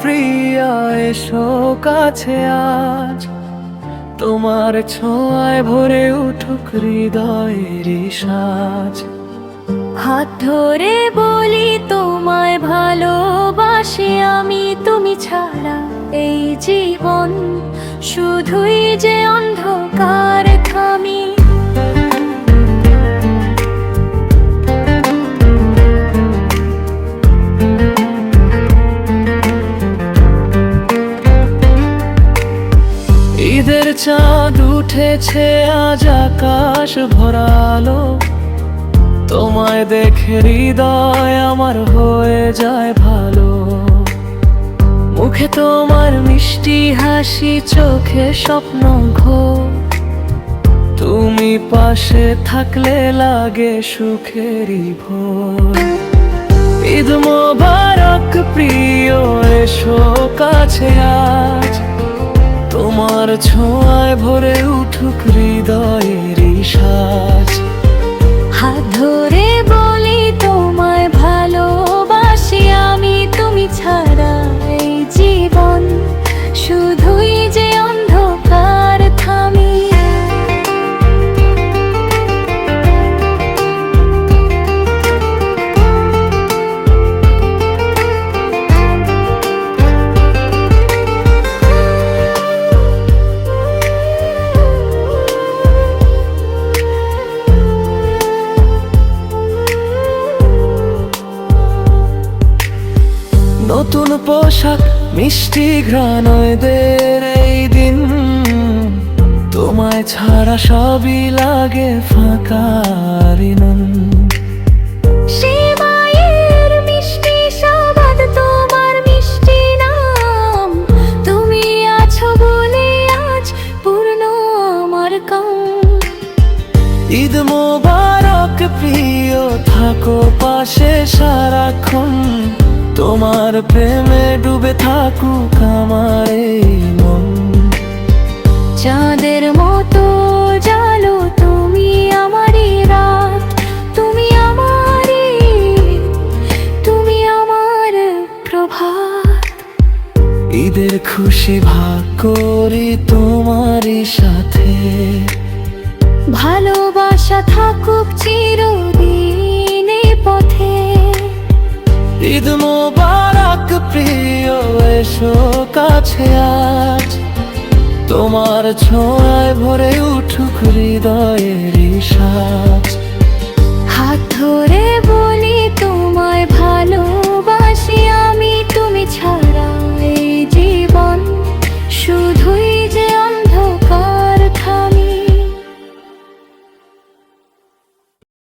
প্রিয়া এসো কাছে আজ, তোমার ছোঁয়ায় ভরে উঠুক হৃদয়ের সাজ। হাত ধরে বলি তোমায় ভালোবাসি আমি, তুমি ছাড়া এই জীবন শুধুই যে অন্ধকার থামি। ঈদের চাঁদ উঠেছে আজ আকাশ ভরালো, তোমায় দেখে হৃদয় আমার হয়ে যায় ভালো। মুখে তোমার মিষ্টি হাসি, চোখে স্বপ্ন ঘোর, তুমি পাশে থাকলে লাগে সুখেরই ভোর। ঈদ মোবারক প্রিয় এসো কাছে আজ, তোমার ছোঁয়ায় ভরে উঠুক হৃদয়ের সাজ। হাত ধরে বলি তোমায় ভালোবাসি আমি, তুমি ছাড়া এই জীবন শুধুই যে অন্ধকার থামি। নতুন পোশাক মিষ্টি ঘ্রাণদের এই দিন, তোমায় ছাড়া সবই লাগে ফাঁকার নুন। সেমাইয়ের মিষ্টি স্বাদ তোমার মিষ্টি নাম, তুমি আছো বলে আজ পূর্ণ আমার কাম। ঈদ মোবারক প্রিয় থাকো পাশে সারাক্ষণ, তোমার প্রেমে ডুবে থাকুক আমার এই মন। চাঁদের মতো জালো তুমি আমারই রাত, তুমি আমার প্রভাত। ঈদের খুশি ভাগ করি তোমারই সাথে, ভালোবাসা থাকুক চিরদিন এ পথে। ঈদ মোবারক প্রিয় এসো কাছে আজ, তোমার ছোঁয়ায় ভরে উঠুক হৃদয়ের সাজ।